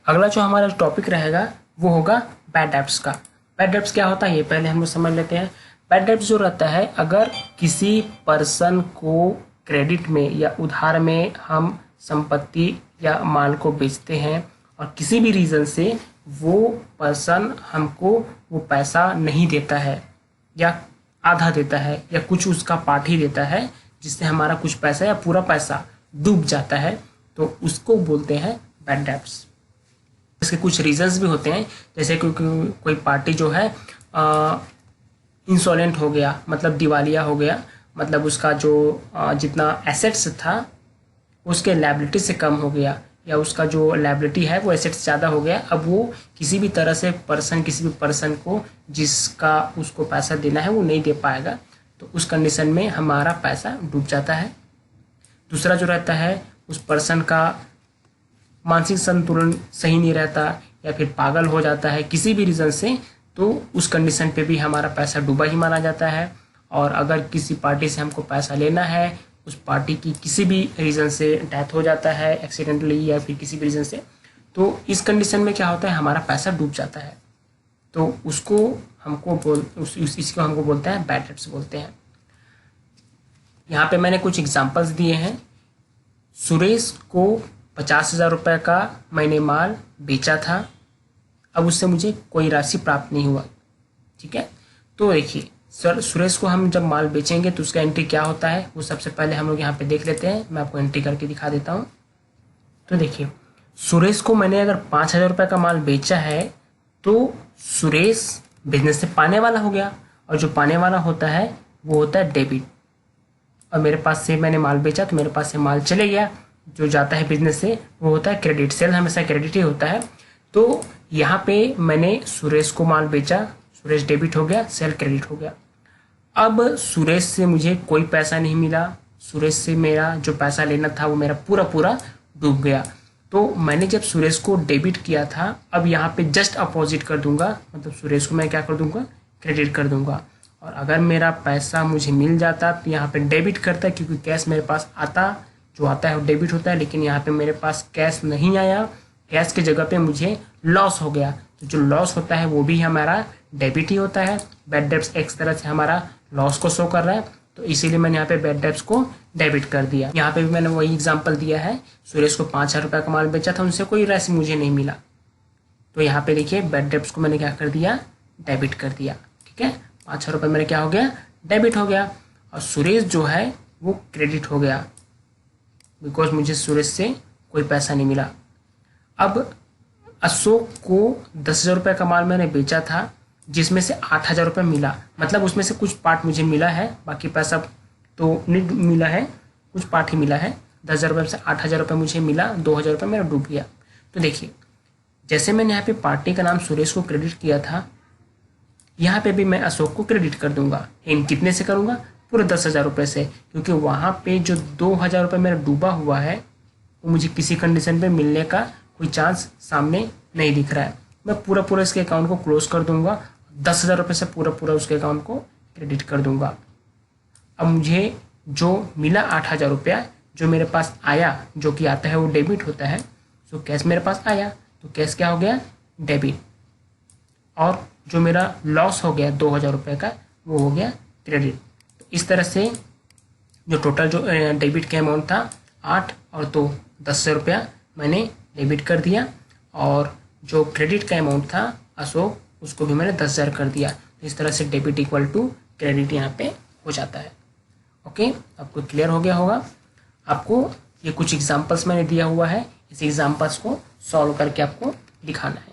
अगला जो हमारा टॉपिक रहेगा वो होगा बैड डेब्ट्स का। बैड डेब्ट्स क्या होता है ये पहले हम लोग समझ लेते हैं। बैड डेब्ट्स जो रहता है, अगर किसी पर्सन को क्रेडिट में या उधार में हम संपत्ति या माल को बेचते हैं और किसी भी रीज़न से वो पर्सन हमको वो पैसा नहीं देता है या आधा देता है या कुछ उसका पार्ट ही देता है, जिससे हमारा कुछ पैसा या पूरा पैसा डूब जाता है, तो उसको बोलते हैं बैड डेब्ट्स। इसके कुछ रीजंस भी होते हैं, जैसे कोई पार्टी जो है इंसॉल्वेंट हो गया, मतलब दिवालिया हो गया, मतलब उसका जो जितना एसेट्स था उसके लायबिलिटी से कम हो गया, या उसका जो लायबिलिटी है वो एसेट्स ज़्यादा हो गया। अब वो किसी भी तरह से किसी भी पर्सन को जिसका उसको पैसा देना है वो नहीं दे पाएगा, तो उस कंडीशन में हमारा पैसा डूब जाता है। दूसरा जो रहता है, उस पर्सन का मानसिक संतुलन सही नहीं रहता या फिर पागल हो जाता है किसी भी रीज़न से, तो उस कंडीशन पे भी हमारा पैसा डूबा ही माना जाता है। और अगर किसी पार्टी से हमको पैसा लेना है, उस पार्टी की किसी भी रीज़न से डेथ हो जाता है एक्सीडेंटली या फिर किसी भी रीज़न से, तो इस कंडीशन में क्या होता है, हमारा पैसा डूब जाता है। तो इसको हमको बोलते हैं बैड डेब्ट्स बोलते हैं। यहाँ पे मैंने कुछ एग्जांपल्स दिए हैं। सुरेश को 50,000 रुपये का मैंने माल बेचा था, अब उससे मुझे कोई राशि प्राप्त नहीं हुआ। ठीक है, तो देखिए सर, सुरेश को हम जब माल बेचेंगे तो उसका एंट्री क्या होता है वो सबसे पहले हम लोग यहाँ पे देख लेते हैं। मैं आपको एंट्री करके दिखा देता हूँ। तो देखिए, सुरेश को मैंने अगर 5,000 रुपये का माल बेचा है तो सुरेश बिजनेस से पाने वाला हो गया, और जो पाने वाला होता है वो होता है डेबिट। और मेरे पास से मैंने माल बेचा तो मेरे पास से माल चले गया, जो जाता है बिजनेस से वो होता है क्रेडिट। सेल हमेशा क्रेडिट ही होता है। तो यहाँ पे मैंने सुरेश को माल बेचा, सुरेश डेबिट हो गया, सेल क्रेडिट हो गया। अब सुरेश से मुझे कोई पैसा नहीं मिला, सुरेश से मेरा जो पैसा लेना था वो मेरा पूरा डूब गया। तो मैंने जब सुरेश को डेबिट किया था, अब यहाँ पे जस्ट अपोजिट कर दूंगा, मतलब सुरेश को मैं क्या कर दूंगा, क्रेडिट कर दूंगा। और अगर मेरा पैसा मुझे मिल जाता तो यहाँ पे डेबिट करता, क्योंकि कैश मेरे पास जो आता है वो डेबिट होता है, लेकिन यहाँ पे मेरे पास कैश नहीं आया, कैश की जगह पे मुझे लॉस हो गया। तो जो लॉस होता है वो भी हमारा डेबिट ही होता है। बैड डेब्ट्स एक तरह से हमारा लॉस को शो कर रहा है, तो इसीलिए मैंने यहाँ पे बैड डेब्ट्स को डेबिट कर दिया। यहाँ पे भी मैंने वही एग्जांपल दिया है, सुरेश को 5,000 रुपये का माल बेचा था, उनसे कोई राशि मुझे नहीं मिला, तो यहाँ पे देखिए बैड डेब्ट्स को मैंने क्या कर दिया, डेबिट कर दिया। ठीक है, 5,000 रुपये मेरे क्या हो गया, डेबिट हो गया। और सुरेश जो है वो क्रेडिट हो गया, बिकॉज मुझे सुरेश से कोई पैसा नहीं मिला। अब अशोक को 10,000 रुपये का माल मैंने बेचा था, जिसमें से 8,000 रुपये मिला, मतलब उसमें से कुछ पार्ट मुझे मिला है, बाकी पैसा तो नहीं मिला है, कुछ पार्ट ही मिला है। 10,000 रुपये में से 8,000 रुपये मुझे मिला, 2,000 रुपये मेरा डूब गया। तो देखिए, जैसे मैंने यहाँ पे पार्टी का नाम सुरेश को क्रेडिट किया था, यहाँ पे भी मैं अशोक को क्रेडिट कर दूंगा। इन कितने से करूँगा, पूरे 10,000 रुपये से, क्योंकि वहाँ पे जो 2,000 रुपये मेरा डूबा हुआ है वो मुझे किसी कंडीशन पे मिलने का कोई चांस सामने नहीं दिख रहा है। मैं पूरा इसके अकाउंट को क्लोज कर दूंगा, 10,000 रुपये से पूरा उसके अकाउंट को क्रेडिट कर दूंगा। अब मुझे जो मिला 8,000 रुपया जो मेरे पास आया, जो कि आता है वो डेबिट होता है, सो कैश मेरे पास आया, तो कैश क्या हो गया, डेबिट। और जो मेरा लॉस हो गया 2,000 रुपये का, वो हो गया क्रेडिट। तो इस तरह से जो टोटल जो डेबिट का अमाउंट था 8 और 2 10,000 रुपया मैंने डेबिट कर दिया, और जो क्रेडिट का अमाउंट था अशोक, उसको भी मैंने 10,000 कर दिया। तो इस तरह से डेबिट इक्वल टू क्रेडिट यहाँ पे हो जाता है। ओके, आपको क्लियर हो गया होगा। आपको ये कुछ एग्जांपल्स मैंने दिया हुआ है, इस एग्जांपल्स को सॉल्व करके आपको दिखाना है।